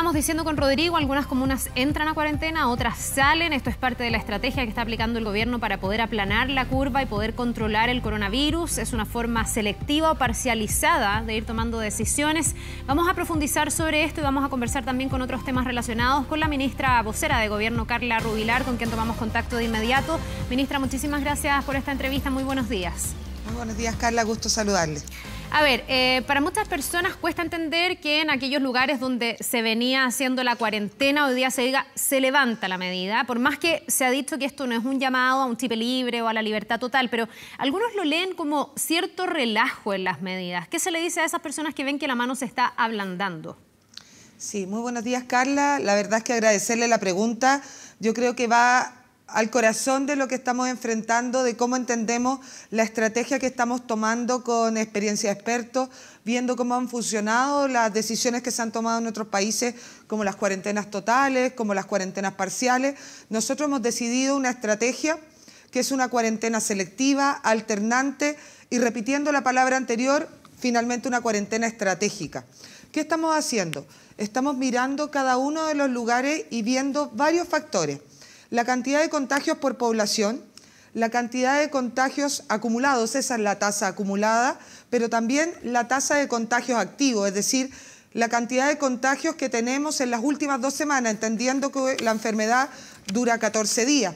estábamos diciendo con Rodrigo, algunas comunas entran a cuarentena, otras salen. Esto es parte de la estrategia que está aplicando el gobierno para poder aplanar la curva y poder controlar el coronavirus. Es una forma selectiva o parcializada de ir tomando decisiones. Vamos a profundizar sobre esto y vamos a conversar también con otros temas relacionados con la ministra vocera de Gobierno, Carla Rubilar, con quien tomamos contacto de inmediato. Ministra, muchísimas gracias por esta entrevista. Muy buenos días. Muy buenos días, Carla. Gusto saludarle. A ver, para muchas personas cuesta entender que en aquellos lugares donde se venía haciendo la cuarentena, hoy día se diga, se levanta la medida, por más que se ha dicho que esto no es un llamado a un chip libre o a la libertad total, pero algunos lo leen como cierto relajo en las medidas. ¿Qué se le dice a esas personas que ven que la mano se está ablandando? Sí, muy buenos días, Carla. La verdad es que agradecerle la pregunta. Yo creo que va al corazón de lo que estamos enfrentando, de cómo entendemos la estrategia que estamos tomando con experiencia de expertos, viendo cómo han funcionado las decisiones que se han tomado en otros países, como las cuarentenas totales, como las cuarentenas parciales. Nosotros hemos decidido una estrategia que es una cuarentena selectiva, alternante y, repitiendo la palabra anterior, finalmente una cuarentena estratégica. ¿Qué estamos haciendo? Estamos mirando cada uno de los lugares y viendo varios factores. La cantidad de contagios por población, la cantidad de contagios acumulados, esa es la tasa acumulada, pero también la tasa de contagios activos, es decir, la cantidad de contagios que tenemos en las últimas 2 semanas, entendiendo que la enfermedad dura 14 días.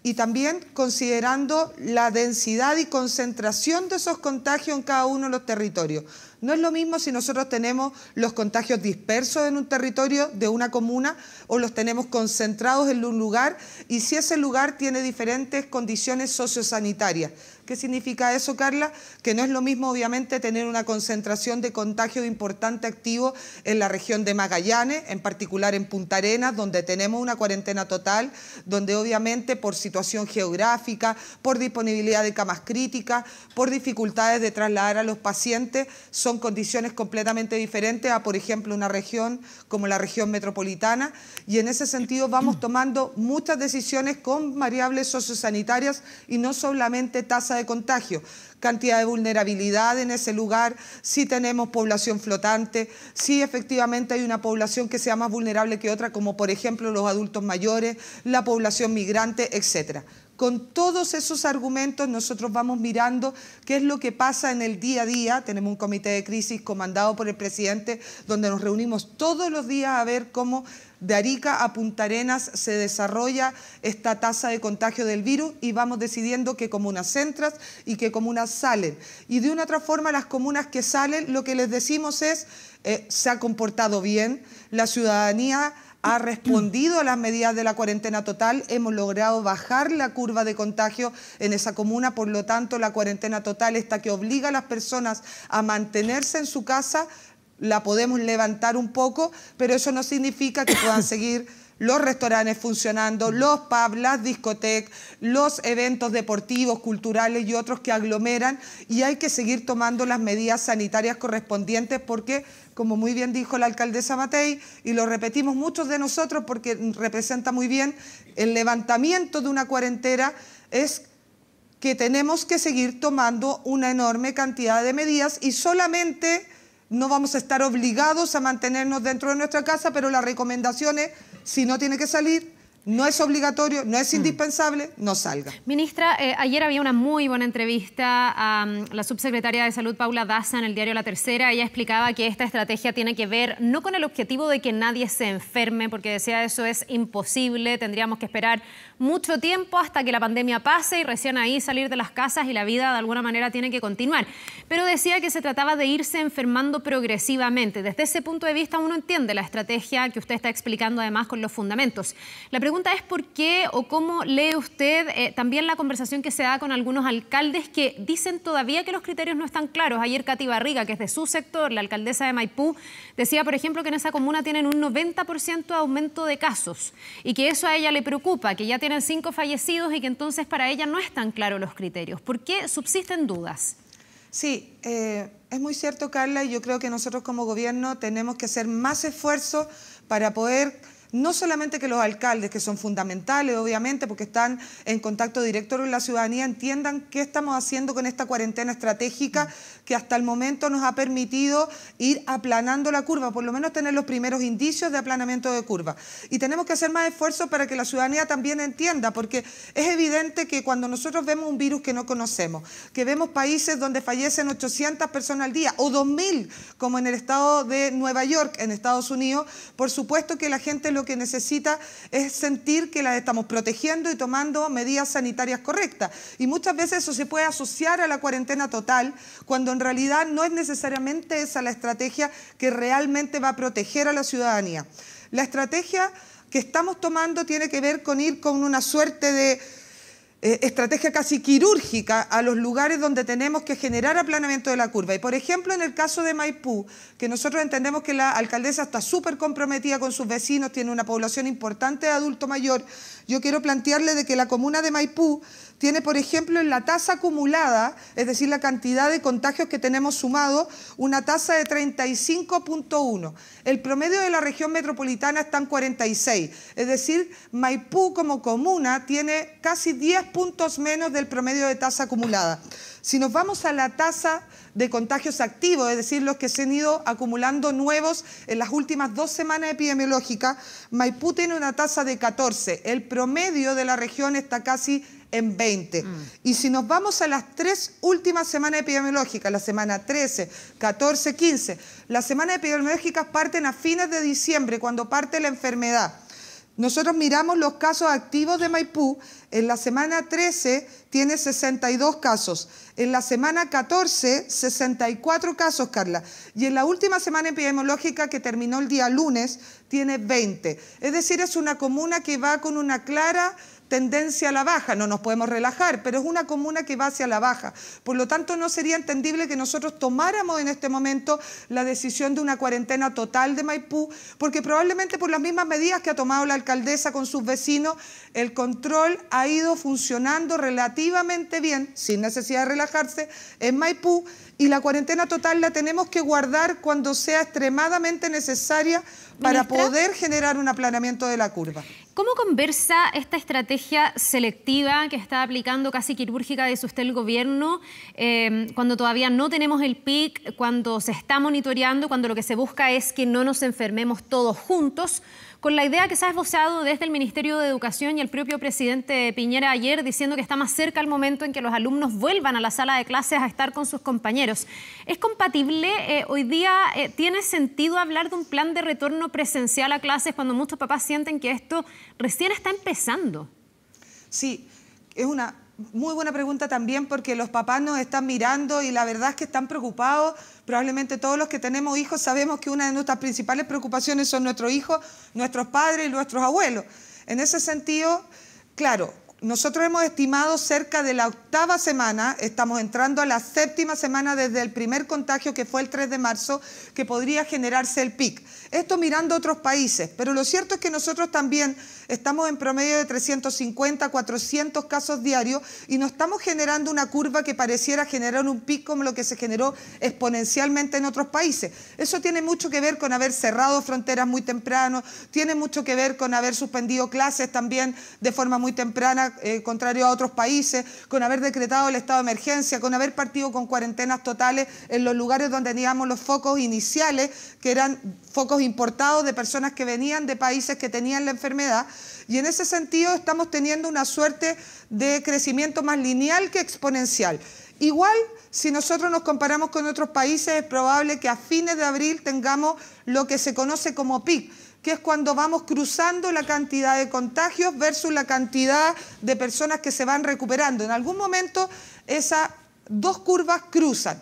Y también considerando la densidad y concentración de esos contagios en cada uno de los territorios. No es lo mismo si nosotros tenemos los contagios dispersos en un territorio de una comuna o los tenemos concentrados en un lugar y si ese lugar tiene diferentes condiciones sociosanitarias. ¿Qué significa eso, Carla? Que no es lo mismo, obviamente, tener una concentración de contagios importante activo en la región de Magallanes, en particular en Punta Arenas, donde tenemos una cuarentena total, donde obviamente por situación geográfica, por disponibilidad de camas críticas, por dificultades de trasladar a los pacientes, son condiciones completamente diferentes a, por ejemplo, una región como la región metropolitana, y en ese sentido vamos tomando muchas decisiones con variables sociosanitarias y no solamente tasa de contagio, cantidad de vulnerabilidad en ese lugar, si tenemos población flotante, si efectivamente hay una población que sea más vulnerable que otra, como por ejemplo los adultos mayores, la población migrante, etcétera. Con todos esos argumentos nosotros vamos mirando qué es lo que pasa en el día a día. Tenemos un comité de crisis comandado por el presidente donde nos reunimos todos los días a ver cómo de Arica a Punta Arenas se desarrolla esta tasa de contagio del virus y vamos decidiendo qué comunas entran y qué comunas salen. Y de una otra forma las comunas que salen lo que les decimos es se ha comportado bien, la ciudadanía ha respondido a las medidas de la cuarentena total, hemos logrado bajar la curva de contagio en esa comuna, por lo tanto la cuarentena total, esta que obliga a las personas a mantenerse en su casa, la podemos levantar un poco, pero eso no significa que puedan seguir los restaurantes funcionando, los pubs, las discotecas, los eventos deportivos, culturales y otros que aglomeran, y hay que seguir tomando las medidas sanitarias correspondientes porque, como muy bien dijo la alcaldesa Matei, y lo repetimos muchos de nosotros porque representa muy bien, el levantamiento de una cuarentena es que tenemos que seguir tomando una enorme cantidad de medidas y solamente no vamos a estar obligados a mantenernos dentro de nuestra casa, pero la recomendación es, si no tiene que salir, no es obligatorio, no es indispensable, no salga. Ministra, ayer había una muy buena entrevista a la subsecretaria de Salud, Paula Daza, en el diario La Tercera. Ella explicaba que esta estrategia tiene que ver no con el objetivo de que nadie se enferme, porque decía eso es imposible, tendríamos que esperar mucho tiempo hasta que la pandemia pase y recién ahí salir de las casas y la vida de alguna manera tiene que continuar. Pero decía que se trataba de irse enfermando progresivamente. Desde ese punto de vista uno entiende la estrategia que usted está explicando además con los fundamentos. La pregunta es por qué o cómo lee usted también la conversación que se da con algunos alcaldes que dicen todavía que los criterios no están claros. Ayer Katy Barriga, que es de su sector, la alcaldesa de Maipú, decía, por ejemplo, que en esa comuna tienen un 90% de aumento de casos y que eso a ella le preocupa, que ya tienen 5 fallecidos y que entonces para ella no están claros los criterios. ¿Por qué subsisten dudas? Sí, es muy cierto, Carla, y yo creo que nosotros como gobierno tenemos que hacer más esfuerzos para poder no solamente que los alcaldes, que son fundamentales, obviamente, porque están en contacto directo con la ciudadanía, entiendan qué estamos haciendo con esta cuarentena estratégica que hasta el momento nos ha permitido ir aplanando la curva, por lo menos tener los primeros indicios de aplanamiento de curva. Y tenemos que hacer más esfuerzos para que la ciudadanía también entienda, porque es evidente que cuando nosotros vemos un virus que no conocemos, que vemos países donde fallecen 800 personas al día o 2000, como en el estado de Nueva York, en Estados Unidos, por supuesto que la gente lo que necesita es sentir que la estamos protegiendo y tomando medidas sanitarias correctas. Y muchas veces eso se puede asociar a la cuarentena total, cuando en realidad no es necesariamente esa la estrategia que realmente va a proteger a la ciudadanía. La estrategia que estamos tomando tiene que ver con ir con una suerte de estrategia casi quirúrgica a los lugares donde tenemos que generar aplanamiento de la curva. Y por ejemplo, en el caso de Maipú, que nosotros entendemos que la alcaldesa está súper comprometida con sus vecinos, tiene una población importante de adulto mayor, yo quiero plantearle de que la comuna de Maipú tiene, por ejemplo, en la tasa acumulada, es decir, la cantidad de contagios que tenemos sumado, una tasa de 35.1. El promedio de la región metropolitana está en 46. Es decir, Maipú como comuna tiene casi 10 puntos menos del promedio de tasa acumulada. Si nos vamos a la tasa de contagios activos, es decir, los que se han ido acumulando nuevos en las últimas 2 semanas epidemiológicas, Maipú tiene una tasa de 14. El promedio de la región está casi en 20. Y si nos vamos a las 3 últimas semanas epidemiológicas, la semana 13, 14, 15, las semanas epidemiológicas parten a fines de diciembre, cuando parte la enfermedad. Nosotros miramos los casos activos de Maipú, en la semana 13 tiene 62 casos, en la semana 14, 64 casos, Carla, y en la última semana epidemiológica que terminó el día lunes, tiene 20. Es decir, es una comuna que va con una clara tendencia a la baja, no nos podemos relajar, pero es una comuna que va hacia la baja. Por lo tanto, no sería entendible que nosotros tomáramos en este momento la decisión de una cuarentena total de Maipú, porque probablemente por las mismas medidas que ha tomado la alcaldesa con sus vecinos, el control ha ido funcionando relativamente bien, sin necesidad de relajarse, en Maipú, y la cuarentena total la tenemos que guardar cuando sea extremadamente necesaria para poder generar un aplanamiento de la curva. ¿Cómo conversa esta estrategia selectiva que está aplicando casi quirúrgica de usted el gobierno cuando todavía no tenemos el pic, cuando se está monitoreando, cuando lo que se busca es que no nos enfermemos todos juntos, con la idea que se ha esbozado desde el Ministerio de Educación y el propio presidente Piñera ayer, diciendo que está más cerca el momento en que los alumnos vuelvan a la sala de clases a estar con sus compañeros? ¿Es compatible? Hoy día ¿tiene sentido hablar de un plan de retorno presencial a clases cuando muchos papás sienten que esto recién está empezando? Sí, es una muy buena pregunta también, porque los papás nos están mirando y la verdad es que están preocupados. Probablemente todos los que tenemos hijos sabemos que una de nuestras principales preocupaciones son nuestros hijos, nuestros padres y nuestros abuelos. En ese sentido, claro, nosotros hemos estimado cerca de la 8ª semana, estamos entrando a la 7ª semana desde el primer contagio, que fue el 3 de marzo, que podría generarse el pic. Esto mirando a otros países, pero lo cierto es que nosotros también estamos en promedio de 350, 400 casos diarios y no estamos generando una curva que pareciera generar un pic como lo que se generó exponencialmente en otros países. Eso tiene mucho que ver con haber cerrado fronteras muy temprano, tiene mucho que ver con haber suspendido clases también de forma muy temprana, contrario a otros países, con haber decretado el estado de emergencia, con haber partido con cuarentenas totales en los lugares donde teníamos los focos iniciales, que eran focos importados de personas que venían de países que tenían la enfermedad. Y en ese sentido estamos teniendo una suerte de crecimiento más lineal que exponencial. Igual, si nosotros nos comparamos con otros países, es probable que a fines de abril tengamos lo que se conoce como pic, que es cuando vamos cruzando la cantidad de contagios versus la cantidad de personas que se van recuperando. En algún momento esas dos curvas cruzan.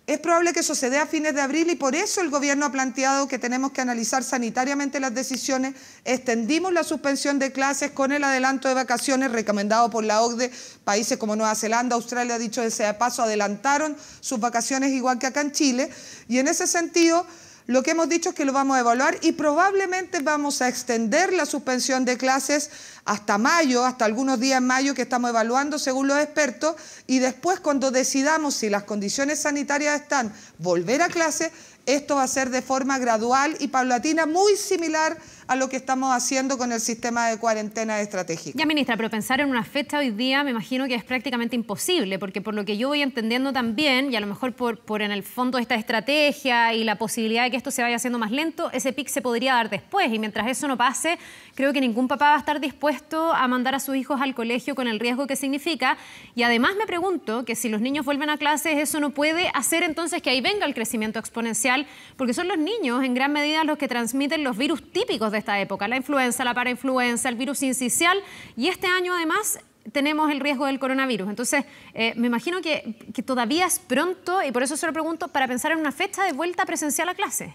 Es probable que eso se dé a fines de abril y por eso el gobierno ha planteado que tenemos que analizar sanitariamente las decisiones. Extendimos la suspensión de clases con el adelanto de vacaciones recomendado por la OCDE. Países como Nueva Zelanda, Australia, dicho sea de paso, adelantaron sus vacaciones igual que acá en Chile. Y en ese sentido, lo que hemos dicho es que lo vamos a evaluar y probablemente vamos a extender la suspensión de clases hasta mayo, hasta algunos días en mayo que estamos evaluando según los expertos, y después cuando decidamos si las condiciones sanitarias están, volver a clase. Esto va a ser de forma gradual y paulatina, muy similar a lo que estamos haciendo con el sistema de cuarentena estratégica. Ya, ministra, pero pensar en una fecha hoy día me imagino que es prácticamente imposible, porque por lo que yo voy entendiendo también, y a lo mejor por en el fondo esta estrategia y la posibilidad de que esto se vaya haciendo más lento, ese pic se podría dar después, y mientras eso no pase, creo que ningún papá va a estar dispuesto a mandar a sus hijos al colegio con el riesgo que significa. Y además me pregunto que si los niños vuelven a clases, eso no puede hacer entonces que ahí venga el crecimiento exponencial, porque son los niños en gran medida los que transmiten los virus típicos de esta época, la influenza, la parainfluenza, el virus sincicial, y este año además tenemos el riesgo del coronavirus. Entonces, me imagino que todavía es pronto, y por eso se lo pregunto, para pensar en una fecha de vuelta presencial a clase.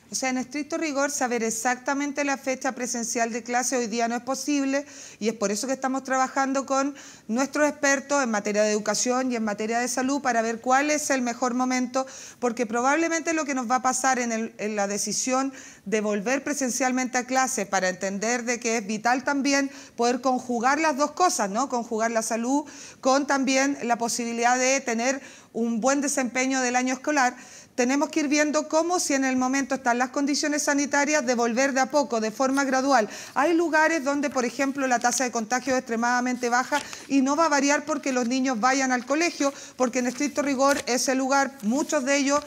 O sea, en estricto rigor, saber exactamente la fecha presencial de clase hoy día no es posible, y es por eso que estamos trabajando con nuestros expertos en materia de educación y en materia de salud para ver cuál es el mejor momento, porque probablemente lo que nos va a pasar en la decisión de volver presencialmente a clase, para entender de que es vital también poder conjugar las dos cosas, ¿no? Conjugar la salud con también la posibilidad de tener un buen desempeño del año escolar. Tenemos que ir viendo cómo, si en el momento están las condiciones sanitarias, de volver de a poco, de forma gradual. Hay lugares donde, por ejemplo, la tasa de contagio es extremadamente baja y no va a variar porque los niños vayan al colegio, porque en estricto rigor ese lugar, muchos de ellos,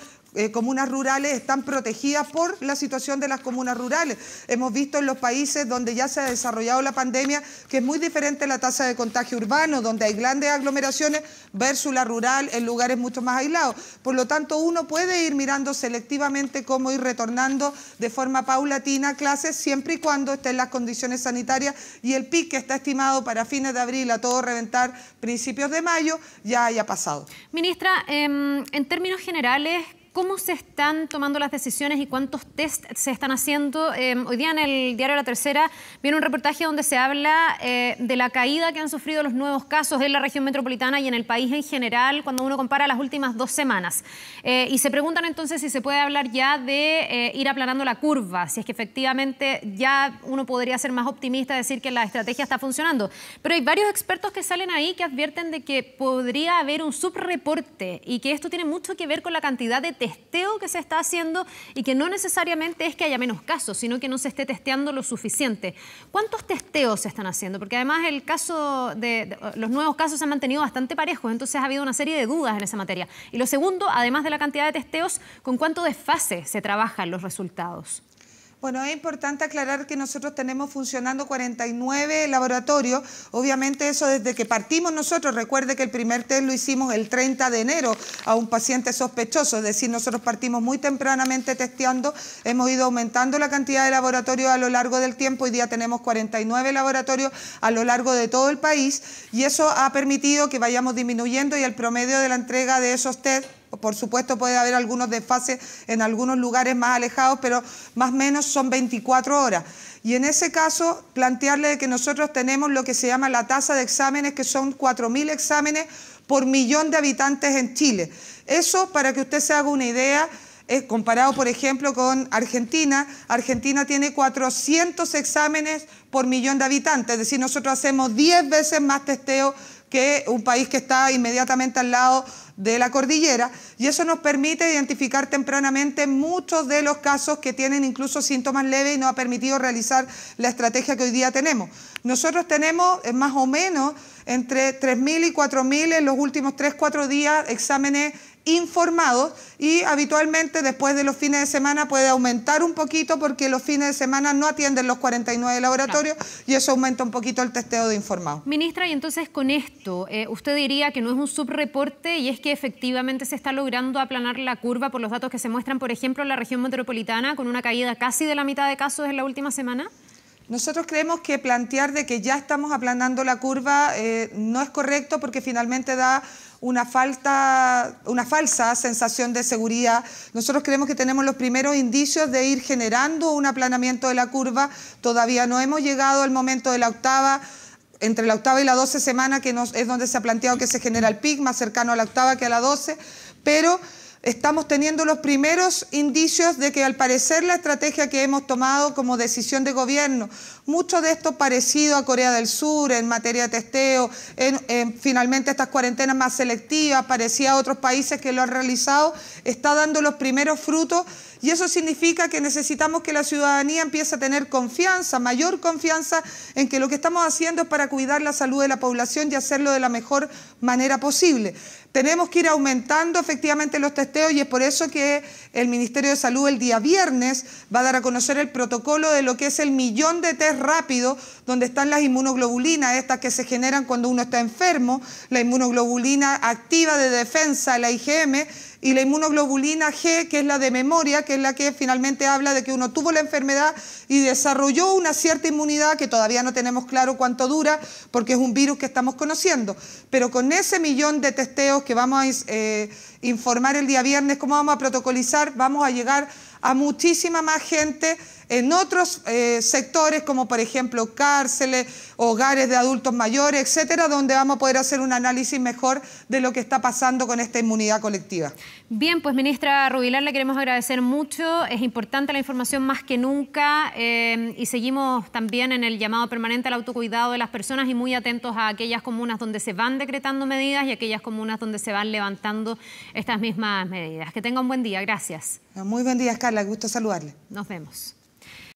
comunas rurales, están protegidas por la situación de las comunas rurales. Hemos visto en los países donde ya se ha desarrollado la pandemia que es muy diferente la tasa de contagio urbano, donde hay grandes aglomeraciones, versus la rural en lugares mucho más aislados. Por lo tanto, uno puede ir mirando selectivamente cómo ir retornando de forma paulatina a clases, siempre y cuando estén las condiciones sanitarias y el pic que está estimado para fines de abril, a todo reventar, principios de mayo, ya haya pasado. Ministra, en términos generales, ¿cómo se están tomando las decisiones y cuántos test se están haciendo? Hoy día en el diario La Tercera viene un reportaje donde se habla de la caída que han sufrido los nuevos casos en la región metropolitana y en el país en general cuando uno compara las últimas 2 semanas. Y se preguntan entonces si se puede hablar ya de ir aplanando la curva, si es que efectivamente ya uno podría ser más optimista, decir que la estrategia está funcionando. Pero hay varios expertos que salen ahí que advierten de que podría haber un subreporte y que esto tiene mucho que ver con la cantidad de testeo que se está haciendo y que no necesariamente es que haya menos casos, sino que no se esté testeando lo suficiente. ¿Cuántos testeos se están haciendo? Porque además el caso de los nuevos casos se han mantenido bastante parejos, entonces ha habido una serie de dudas en esa materia. Y lo segundo, además de la cantidad de testeos, ¿con cuánto desfase se trabajan los resultados? Bueno, es importante aclarar que nosotros tenemos funcionando 49 laboratorios. Obviamente eso desde que partimos nosotros, recuerde que el primer test lo hicimos el 30 de enero a un paciente sospechoso, es decir, nosotros partimos muy tempranamente testeando, hemos ido aumentando la cantidad de laboratorios a lo largo del tiempo, hoy día tenemos 49 laboratorios a lo largo de todo el país y eso ha permitido que vayamos disminuyendo y el promedio de la entrega de esos test, por supuesto puede haber algunos desfases en algunos lugares más alejados, pero más o menos son 24 horas. Y en ese caso, plantearle que nosotros tenemos lo que se llama la tasa de exámenes, que son 4.000 exámenes por millón de habitantes en Chile. Eso, para que usted se haga una idea, comparado, por ejemplo, con Argentina. Argentina tiene 400 exámenes por millón de habitantes, es decir, nosotros hacemos 10 veces más testeo que un país que está inmediatamente al lado de la cordillera, y eso nos permite identificar tempranamente muchos de los casos que tienen incluso síntomas leves y nos ha permitido realizar la estrategia que hoy día tenemos. Nosotros tenemos más o menos entre 3.000 y 4.000 en los últimos 3-4 días exámenes informados y habitualmente después de los fines de semana puede aumentar un poquito porque los fines de semana no atienden los 49 laboratorios, claro, y eso aumenta un poquito el testeo de informados. Ministra, y entonces con esto, usted diría que no es un subreporte y es que efectivamente se está logrando aplanar la curva por los datos que se muestran, por ejemplo, en la región metropolitana con una caída casi de la mitad de casos en la última semana. Nosotros creemos que plantear de que ya estamos aplanando la curva no es correcto porque finalmente da una falsa sensación de seguridad. Nosotros creemos que tenemos los primeros indicios de ir generando un aplanamiento de la curva. Todavía no hemos llegado al momento de la octava, entre la octava y la 12 semana, que es donde se ha planteado que se genera el pic, más cercano a la octava que a la 12, pero estamos teniendo los primeros indicios de que al parecer la estrategia que hemos tomado como decisión de gobierno, mucho de esto parecido a Corea del Sur en materia de testeo, finalmente estas cuarentenas más selectivas, parecía a otros países que lo han realizado, está dando los primeros frutos Y eso significa que necesitamos que la ciudadanía empiece a tener confianza, mayor confianza en que lo que estamos haciendo es para cuidar la salud de la población y hacerlo de la mejor manera posible. Tenemos que ir aumentando efectivamente los testeos y es por eso que el Ministerio de Salud el día viernes va a dar a conocer el protocolo de lo que es el 1.000.000 de test rápidos, donde están las inmunoglobulinas, estas que se generan cuando uno está enfermo, la inmunoglobulina activa de defensa, la IgM, y la inmunoglobulina G, que es la de memoria, que es la que finalmente habla de que uno tuvo la enfermedad y desarrolló una cierta inmunidad que todavía no tenemos claro cuánto dura, porque es un virus que estamos conociendo. Pero con ese 1.000.000 de testeos que vamos a informar el día viernes, cómo vamos a protocolizar, vamos a llegar a muchísima más gente en otros sectores, como por ejemplo cárceles, hogares de adultos mayores, etcétera, donde vamos a poder hacer un análisis mejor de lo que está pasando con esta inmunidad colectiva. Bien, pues ministra Rubilar, le queremos agradecer mucho. Es importante la información más que nunca y seguimos también en el llamado permanente al autocuidado de las personas y muy atentos a aquellas comunas donde se van decretando medidas y aquellas comunas donde se van levantando estas mismas medidas. Que tenga un buen día. Gracias. Muy buen día, Carla. Gusto saludarle. Nos vemos.